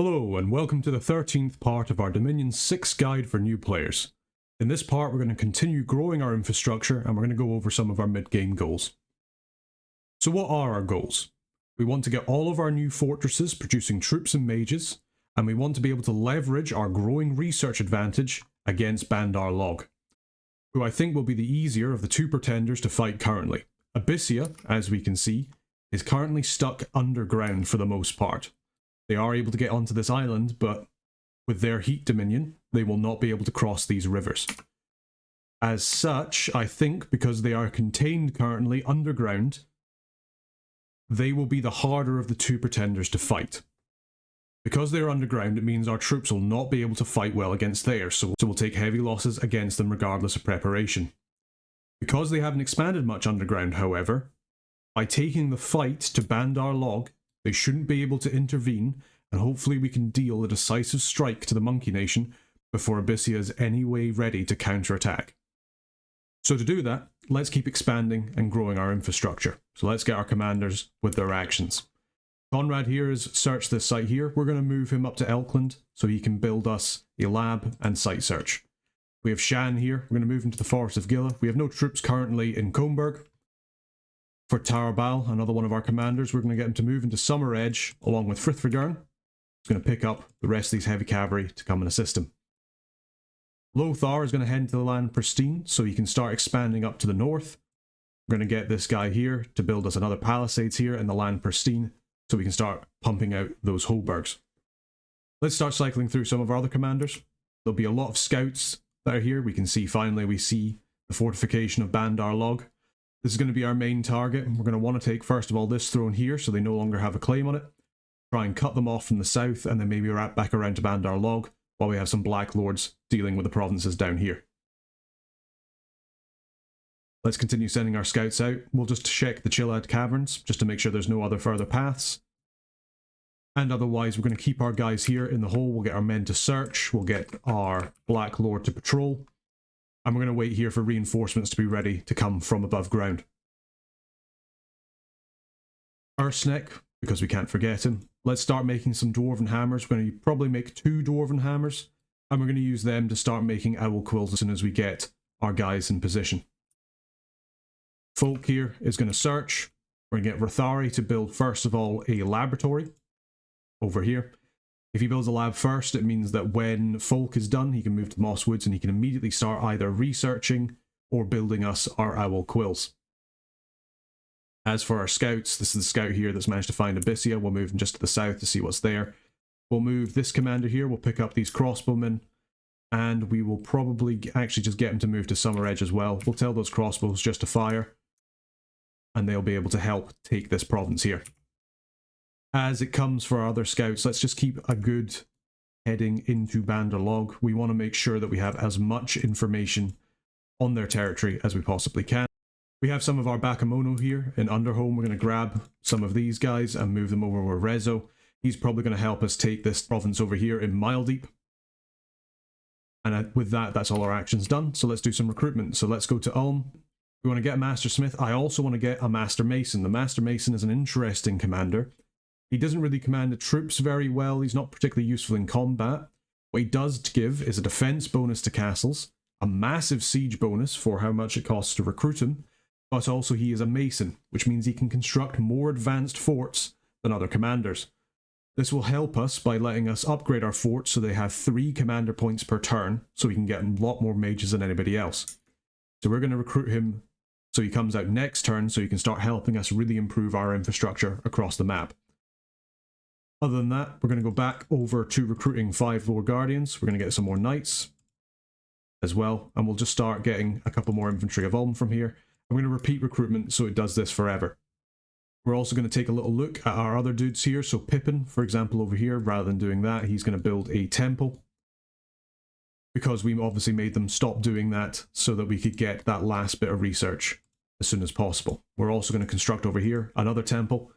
Hello and welcome to the 13th part of our Dominion 6 guide for new players. In this part we're going to continue growing our infrastructure and we're going to go over some of our mid-game goals. So what are our goals? We want to get all of our new fortresses producing troops and mages, and we want to be able to leverage our growing research advantage against Bandar Log, who I think will be the easier of the two pretenders to fight currently. Abyssia, as we can see, is currently stuck underground for the most part. They are able to get onto this island, but with their heat dominion, they will not be able to cross these rivers. As such, I think because they are contained currently underground, they will be the harder of the two pretenders to fight. Because they are underground, it means our troops will not be able to fight well against theirs, so we'll take heavy losses against them regardless of preparation. Because they haven't expanded much underground, however, by taking the fight to Bandar Log, they shouldn't be able to intervene, and hopefully we can deal a decisive strike to the Monkey Nation before Abyssia is any way ready to counterattack. So to do that, let's keep expanding and growing our infrastructure. So let's get our commanders with their actions. Conrad here has searched this site here. We're going to move him up to Elkland so he can build us a lab and site search. We have Shan here. We're going to move him to the Forest of Gila. We have no troops currently in Comberg. For Tarabal, another one of our commanders, we're going to get him to move into Summer Edge along with Frithvigern. He's going to pick up the rest of these heavy cavalry to come and assist him. Lothar is going to head into the Land Pristine so he can start expanding up to the north. We're going to get this guy here to build us another palisades here in the Land Pristine so we can start pumping out those Hoburgs. Let's start cycling through some of our other commanders. There'll be a lot of scouts that are here. We can see, finally, we see the fortification of Bandar Log. This is going to be our main target. We're going to want to take, first of all, this throne here so they no longer have a claim on it. Try and cut them off from the south, and then maybe wrap back around to Bandar Log while we have some Black Lords dealing with the provinces down here. Let's continue sending our scouts out. We'll just check the Chilad Caverns, just to make sure there's no other further paths. And otherwise, we're going to keep our guys here in the hole. We'll get our men to search. We'll get our Black Lord to patrol. And we're going to wait here for reinforcements to be ready to come from above ground. Ursnek, because we can't forget him. Let's start making some Dwarven Hammers. We're going to probably make 2 Dwarven Hammers. And we're going to use them to start making Owl Quills as soon as we get our guys in position. Folk here is going to search. We're going to get Rathari to build, first of all, a laboratory over here. If he builds a lab first, it means that when Folk is done, he can move to the Moss Woods and he can immediately start either researching or building us our Owl Quills. As for our scouts, this is the scout here that's managed to find Abyssia. We'll move him just to the south to see what's there. We'll move this commander here. We'll pick up these crossbowmen. And we will probably actually just get him to move to Summer Edge as well. We'll tell those crossbows just to fire. And they'll be able to help take this province here. As it comes for our other scouts, let's just keep a good heading into Bandar Log. We want to make sure that we have as much information on their territory as we possibly can. We have some of our Bakamono here in Underhome. We're going to grab some of these guys and move them over with Rezo. He's probably going to help us take this province over here in Miledeep. And with that, that's all our actions done. So let's do some recruitment. So let's go to Ulm. We want to get a Master Smith. I also want to get a Master Mason. The Master Mason is an interesting commander. He doesn't really command the troops very well. He's not particularly useful in combat. What he does give is a defense bonus to castles, a massive siege bonus for how much it costs to recruit him, but also he is a Mason, which means he can construct more advanced forts than other commanders. This will help us by letting us upgrade our forts so they have 3 commander points per turn, so we can get a lot more mages than anybody else. So we're going to recruit him so he comes out next turn so he can start helping us really improve our infrastructure across the map. Other than that, we're going to go back over to recruiting 5 Lord Guardians. We're going to get some more Knights as well, and we'll just start getting a couple more Infantry of Ulm from here. I'm going to repeat recruitment so it does this forever. We're also going to take a little look at our other dudes here. So Pippin, for example, over here, rather than doing that, he's going to build a temple. Because we obviously made them stop doing that so that we could get that last bit of research as soon as possible. We're also going to construct over here another temple.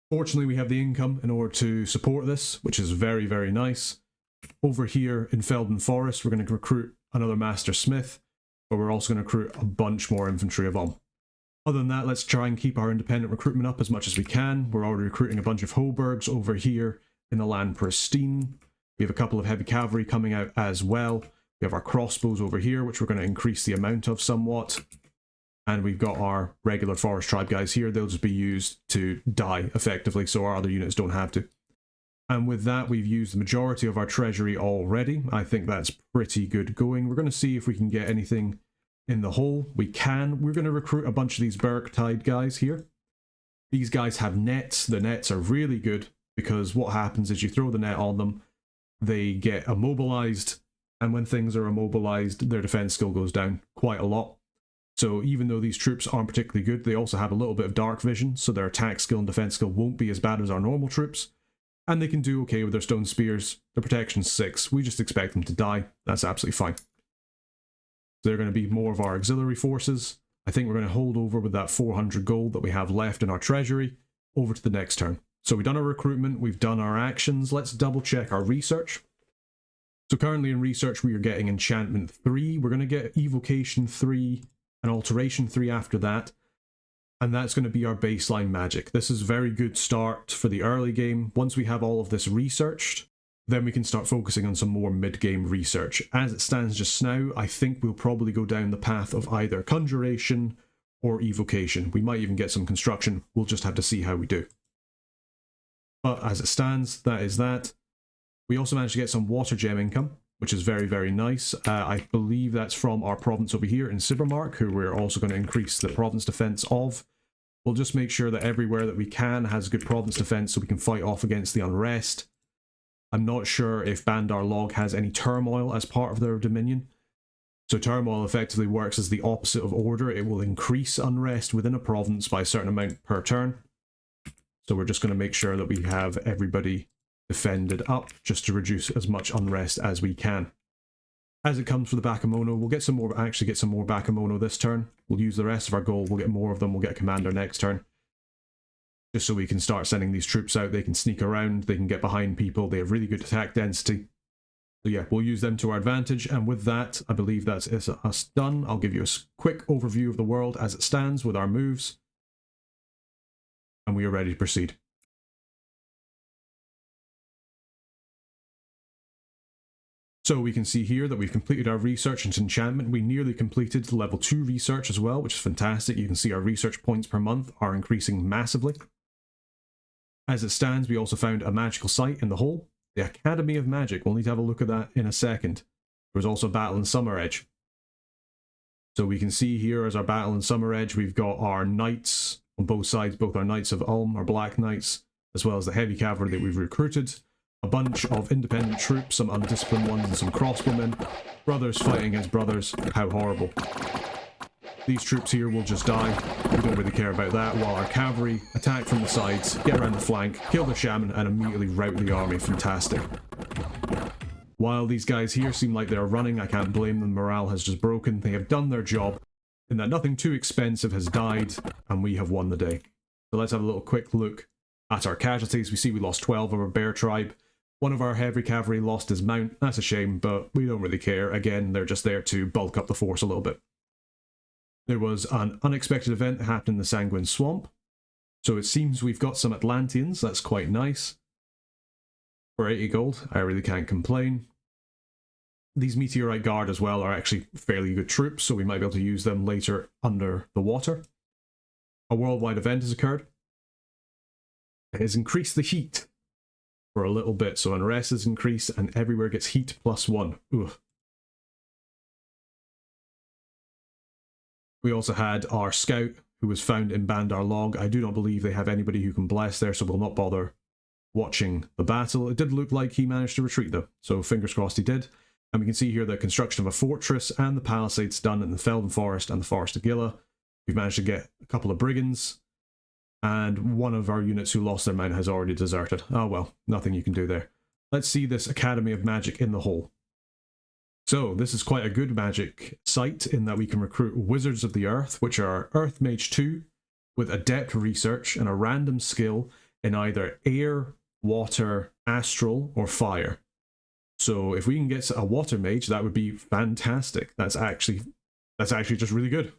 Fortunately, we have the income in order to support this, which is very, very nice. Over here in Felden Forest, we're going to recruit another Master Smith, but we're also going to recruit a bunch more Infantry of Ulm. Other than that, let's try and keep our independent recruitment up as much as we can. We're already recruiting a bunch of Hoburgs over here in the land pristine. We have a couple of heavy cavalry coming out as well. We have our crossbows over here, which we're going to increase the amount of somewhat. And we've got our regular forest tribe guys here. They'll just be used to die effectively, so our other units don't have to. And with that, we've used the majority of our treasury already. I think that's pretty good going. We're going to see if we can get anything in the hole. We can. We're going to recruit a bunch of these Berktide guys here. These guys have nets. The nets are really good because what happens is you throw the net on them, they get immobilized, and when things are immobilized, their defense skill goes down quite a lot. So even though these troops aren't particularly good, they also have a little bit of dark vision, so their attack skill and defense skill won't be as bad as our normal troops. And they can do okay with their stone spears. Their protection's 6. We just expect them to die. That's absolutely fine. So they're going to be more of our auxiliary forces. I think we're going to hold over with that 400 gold that we have left in our treasury over to the next turn. So we've done our recruitment, we've done our actions. Let's double check our research. So currently in research we are getting enchantment 3. We're going to get evocation 3. An alteration 3 after that, and that's going to be our baseline magic. This is a very good start for the early game. Once we have all of this researched, then we can start focusing on some more mid-game research. As it stands just now, I think we'll probably go down the path of either conjuration or evocation. We might even get some construction. We'll just have to see how we do. But as it stands, that is that. We also managed to get some water gem income, which is very, very nice. I believe that's from our province over here in Cybermark, who we're also going to increase the province defense of. We'll just make sure that everywhere that we can has good province defense so we can fight off against the unrest. I'm not sure if Bandar Log has any turmoil as part of their dominion. So turmoil effectively works as the opposite of order. It will increase unrest within a province by a certain amount per turn. So we're just going to make sure that we have everybody defended up just to reduce as much unrest as we can. As it comes for the Bakemono, we'll get some more, actually get some more Bakemono this turn. We'll use the rest of our gold, we'll get more of them, we'll get a commander next turn. Just so we can start sending these troops out, they can sneak around, they can get behind people, they have really good attack density. So yeah, we'll use them to our advantage, and with that, I believe that's us done. I'll give you a quick overview of the world as it stands with our moves. And we are ready to proceed. So we can see here that we've completed our research into enchantment. We nearly completed level 2 research as well, which is fantastic. You can see our research points per month are increasing massively. As it stands, we also found a magical site in the hole, the Academy of Magic. We'll need to have a look at that in a second. There was also battle in Summer Edge. So we can see here as our battle in Summer Edge, we've got our knights on both sides, both our Knights of Ulm, our Black Knights, as well as the heavy cavalry that we've recruited. A bunch of independent troops, some undisciplined ones and some crossbowmen. Brothers fighting against brothers. How horrible. These troops here will just die. We don't really care about that, while our cavalry attack from the sides, get around the flank, kill the shaman, and immediately rout the army. Fantastic. While these guys here seem like they're running, I can't blame them. Morale has just broken. They have done their job, in that nothing too expensive has died, and we have won the day. So let's have a little quick look at our casualties. We see we lost 12 of our bear tribe. One of our heavy cavalry lost his mount. That's a shame, but we don't really care. Again, they're just there to bulk up the force a little bit. There was an unexpected event that happened in the Sanguine Swamp. So it seems we've got some Atlanteans. That's quite nice. For 80 gold, I really can't complain. These Meteorite Guard as well are actually fairly good troops, so we might be able to use them later under the water. A worldwide event has occurred. It has increased the heat for a little bit, so unrest is increased and everywhere gets heat +1. Ugh. We also had our scout who was found in Bandar Log. I do not believe they have anybody who can bless there, so we'll not bother watching the battle. It did look like he managed to retreat though, so fingers crossed he did. And we can see here the construction of a fortress and the palisades done in the Felden Forest and the Forest of Gila. We've managed to get a couple of brigands. And one of our units who lost their mount has already deserted. Oh well, nothing you can do there. Let's see this Academy of Magic in the hole. So this is quite a good magic site in that we can recruit Wizards of the Earth, which are Earth Mage 2 with Adept Research and a random skill in either air, water, astral, or fire. So if we can get a Water Mage, that would be fantastic. That's actually just really good.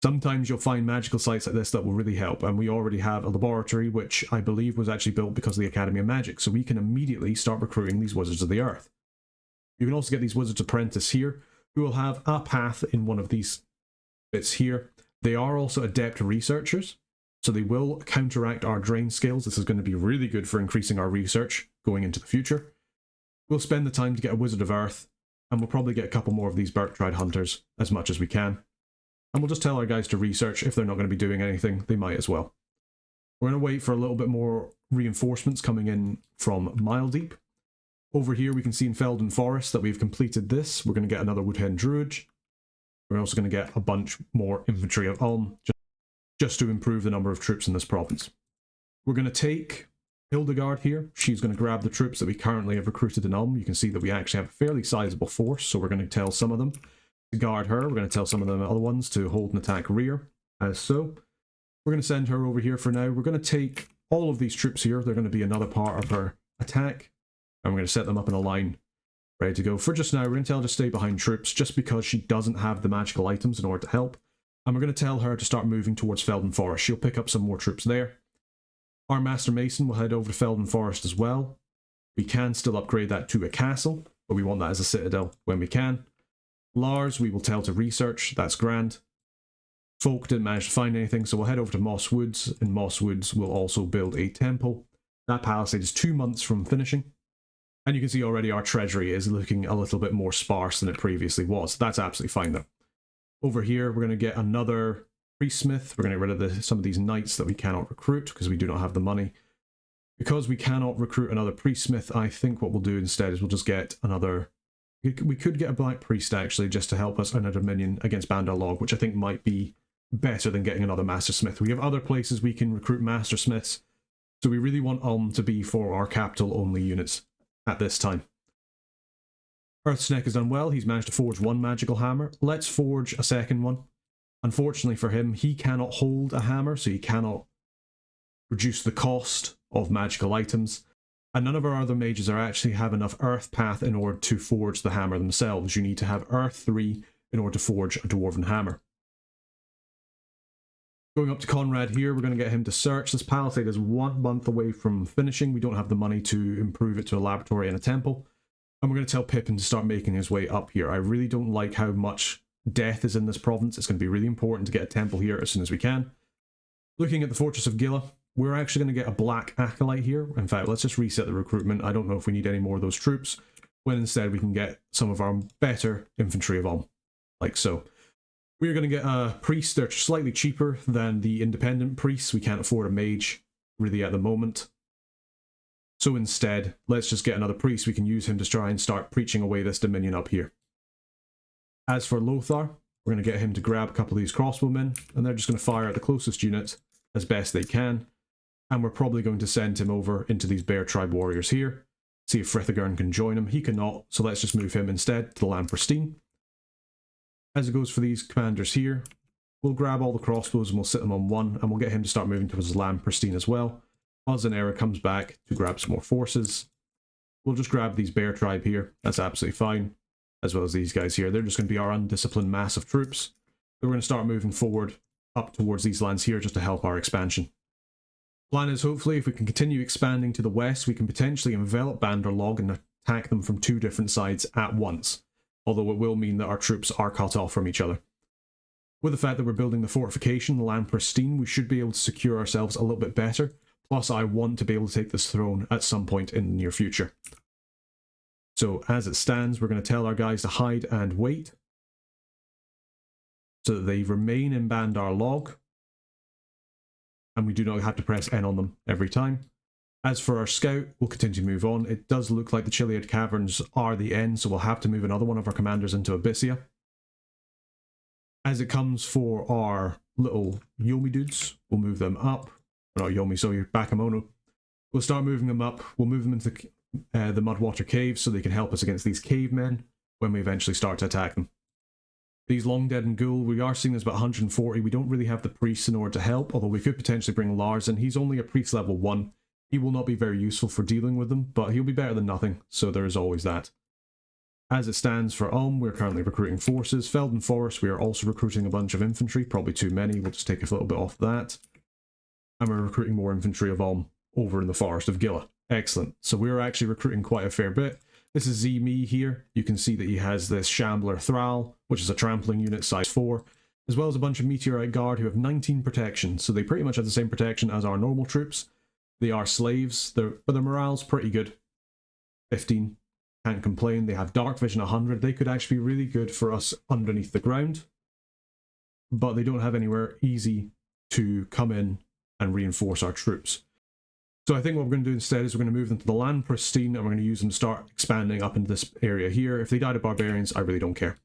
Sometimes you'll find magical sites like this that will really help, and we already have a laboratory which I believe was actually built because of the Academy of Magic, so we can immediately start recruiting these Wizards of the Earth. You can also get these Wizards Apprentice here, who will have a path in one of these bits here. They are also adept researchers, so they will counteract our drain skills. This is going to be really good for increasing our research going into the future. We'll spend the time to get a Wizard of Earth, and we'll probably get a couple more of these Birthright Hunters as much as we can. And we'll just tell our guys to research. If they're not going to be doing anything, they might as well. We're going to wait for a little bit more reinforcements coming in from Mile Deep. Over here we can see in Felden Forest that we've completed this. We're going to get another Woodhen Druid. We're also going to get a bunch more infantry of Ulm, just to improve the number of troops in this province. We're going to take Hildegard here. She's going to grab the troops that we currently have recruited in Ulm. You can see that we actually have a fairly sizable force, so we're going to tell some of them to guard her. We're going to tell some of the other ones to hold and attack rear, as so. We're going to send her over here for now. We're going to take all of these troops here. They're going to be another part of her attack, and we're going to set them up in a line, ready to go. For just now, we're going to tell her to stay behind troops, just because she doesn't have the magical items in order to help. And we're going to tell her to start moving towards Felden Forest. She'll pick up some more troops there. Our Master Mason will head over to Felden Forest as well. We can still upgrade that to a castle, but we want that as a citadel when we can. Lars, we will tell to research. That's grand. Folk didn't manage to find anything, so we'll head over to Moss Woods. In Moss Woods, we'll also build a temple. That palisade is 2 months from finishing. And you can see already our treasury is looking a little bit more sparse than it previously was. That's absolutely fine though. Over here, we're going to get another Priestsmith. We're going to get rid of some of these knights that we cannot recruit because we do not have the money. Because we cannot recruit another Priestsmith, I think what we'll do instead is we'll just get another... We could get a Black Priest actually, just to help us in a Dominion against Bandar Log, which I think might be better than getting another Master Smith. We have other places we can recruit Master Smiths, so we really want Ulm to be for our capital only units at this time. Earthsneck has done well. He's managed to forge one magical hammer. Let's forge a second one. Unfortunately for him, he cannot hold a hammer, so he cannot reduce the cost of magical items. And none of our other mages are actually have enough Earth Path in order to forge the hammer themselves. You need to have Earth 3 in order to forge a Dwarven hammer. Going up to Conrad here, we're going to get him to search. This palisade is 1 month away from finishing. We don't have the money to improve it to a laboratory and a temple. And we're going to tell Pippin to start making his way up here. I really don't like how much death is in this province. It's going to be really important to get a temple here as soon as we can. Looking at the Fortress of Gila, we're actually going to get a Black Acolyte here. In fact, let's just reset the recruitment. I don't know if we need any more of those troops, when instead we can get some of our better infantry of Ulm, like so. We're going to get a priest. They're slightly cheaper than the independent priests. We can't afford a mage really at the moment. So instead, let's just get another priest. We can use him to try and start preaching away this dominion up here. As for Lothar, we're going to get him to grab a couple of these crossbowmen, and they're just going to fire at the closest unit as best they can. And we're probably going to send him over into these Bear Tribe warriors here. See if Frithagern can join him. He cannot, so let's just move him instead to the Land Pristine. As it goes for these commanders here, we'll grab all the crossbows and we'll sit them on one, and we'll get him to start moving towards the Land Pristine as well. Zanera comes back to grab some more forces. We'll just grab these Bear Tribe here. That's absolutely fine. As well as these guys here. They're just going to be our undisciplined mass of troops. So we're going to start moving forward up towards these lands here just to help our expansion. Plan is hopefully if we can continue expanding to the west, we can potentially envelop Bandar Log and attack them from 2 different sides at once. Although it will mean that our troops are cut off from each other. With the fact that we're building the fortification, the Land Pristine, we should be able to secure ourselves a little bit better. Plus, I want to be able to take this throne at some point in the near future. So, as it stands, we're going to tell our guys to hide and wait, so that they remain in Bandar Log, and we do not have to press N on them every time. As for our scout, we'll continue to move on. It does look like the Chiliad Caverns are the end, so we'll have to move another one of our commanders into Abyssia. As it comes for our little Yomi dudes, we'll move them up. Or not Yomi, sorry, Bakemono. We'll start moving them up. We'll move them into the Mudwater Caves so they can help us against these cavemen when we eventually start to attack them. These Long Dead and Ghoul, we are seeing there's about 140. We don't really have the priests in order to help, although we could potentially bring Lars in. He's only a priest level 1. He will not be very useful for dealing with them, but he'll be better than nothing, so there is always that. as it stands for we're currently recruiting forces. Felden Forest, we are also recruiting a bunch of infantry, probably too many. We'll just take a little bit off that. And we're recruiting more infantry of over in the Forest of Gila. Excellent. So we're actually recruiting quite a fair bit. This is Z-Me here. You can see that he has this Shambler Thrall, which is a trampling unit size 4, as well as a bunch of Meteorite Guard who have 19 protection. So they pretty much have the same protection as our normal troops. They are slaves, but their morale's pretty good. 15. Can't complain. They have Dark Vision 100. They could actually be really good for us underneath the ground, but they don't have anywhere easy to come in and reinforce our troops. So I think what we're going to do instead is we're going to move them to the Land Pristine, and we're going to use them to start expanding up into this area here. If they die to barbarians, I really don't care.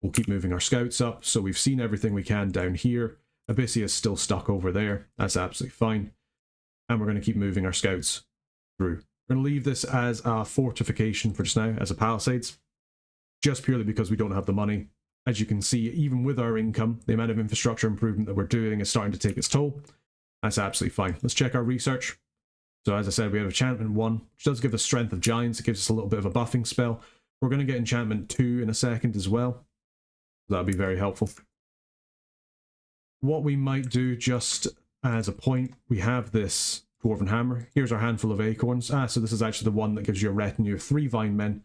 We'll keep moving our scouts up. So we've seen everything we can down here. Abyssia is still stuck over there. That's absolutely fine. And we're going to keep moving our scouts through. We're going to leave this as a fortification for just now, as a palisades, just purely because we don't have the money. As you can see, even with our income, the amount of infrastructure improvement that we're doing is starting to take its toll. That's absolutely fine. Let's check our research. So as I said, we have enchantment 1, which does give us strength of giants. It gives us a little bit of a buffing spell. We're going to get enchantment 2 in a second as well. That'll be very helpful. What we might do, just as a point, we have this Dwarven Hammer. Here's our handful of acorns. So this is actually the one that gives you a retinue of 3 vine men.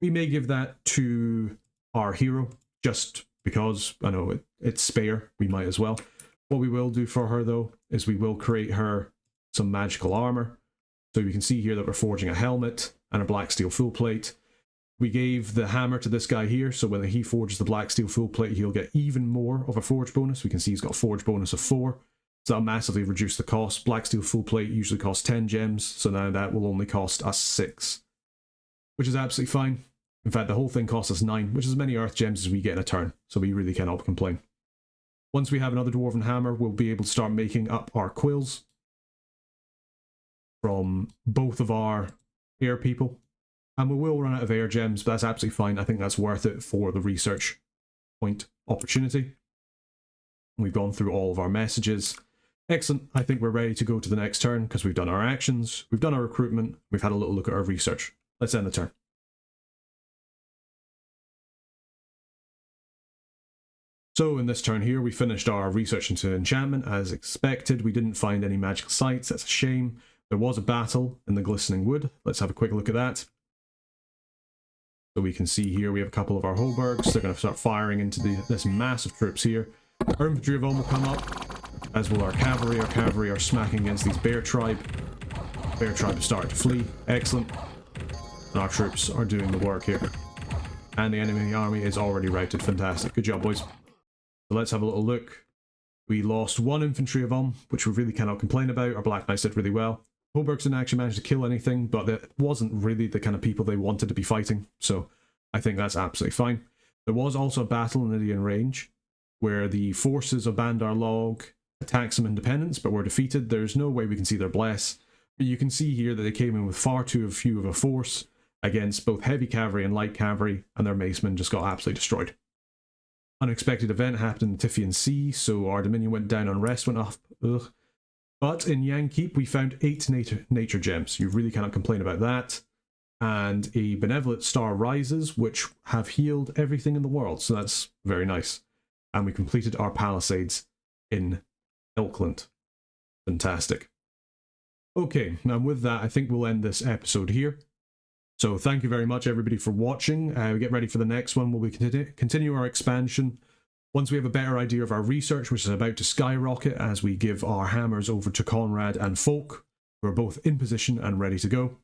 We may give that to our hero, just because, I know it's spare, we might as well. What we will do for her, though, is we will create her some magical armor. So you can see here that we're forging a helmet and a black steel full plate. We gave the hammer to this guy here, so when he forges the black steel full plate, he'll get even more of a forge bonus. We can see he's got a forge bonus of 4, so that'll massively reduce the cost. Black steel full plate usually costs 10 gems, so now that will only cost us 6, which is absolutely fine. In fact, the whole thing costs us 9, which is as many earth gems as we get in a turn, so we really cannot complain. Once we have another Dwarven Hammer, we'll be able to start making up our quills from both of our air people. And we will run out of air gems, but that's absolutely fine. I think that's worth it for the research point opportunity. We've gone through all of our messages. Excellent. I think we're ready to go to the next turn because we've done our actions, we've done our recruitment, we've had a little look at our research. Let's end the turn. So in this turn here, we finished our research into enchantment as expected. We didn't find any magical sites. That's a shame. There was a battle in the Glistening Wood. Let's have a quick look at that. So we can see here we have a couple of our Hobergs. They're going to start firing into this mass of troops here. Our infantry of will come up, as will our cavalry. Our cavalry are smacking against these bear tribe. Bear tribe have started to flee. Excellent. And our troops are doing the work here. And the enemy army is already routed. Fantastic. Good job, boys. So let's have a little look. We lost 1 infantry of which we really cannot complain about. Our Black Knights did really well. Hobergs didn't actually manage to kill anything, but it wasn't really the kind of people they wanted to be fighting, so I think that's absolutely fine. There was also a battle in Lydian Range, where the forces of Bandar Log attacked some independents, but were defeated. There's no way we can see their bless, but you can see here that they came in with far too few of a force against both heavy cavalry and light cavalry, and their macemen just got absolutely destroyed. Unexpected event happened in the Typhian Sea, so our dominion went down, unrest went up. Ugh. But in Yang Keep, we found 8 nature gems. You really cannot complain about that. And a benevolent star rises, which have healed everything in the world. So that's very nice. And we completed our palisades in Elkland. Fantastic. Okay, now with that, I think we'll end this episode here. So thank you very much, everybody, for watching. We get ready for the next one where we continue our expansion. Once we have a better idea of our research, which is about to skyrocket as we give our hammers over to Conrad and Folk, who are both in position and ready to go,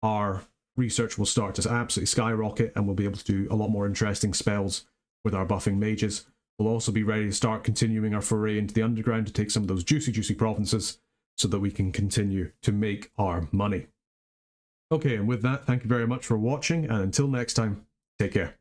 our research will start to absolutely skyrocket, and we'll be able to do a lot more interesting spells with our buffing mages. We'll also be ready to start continuing our foray into the underground to take some of those juicy provinces so that we can continue to make our money. Okay, and with that, thank you very much for watching, and until next time, take care.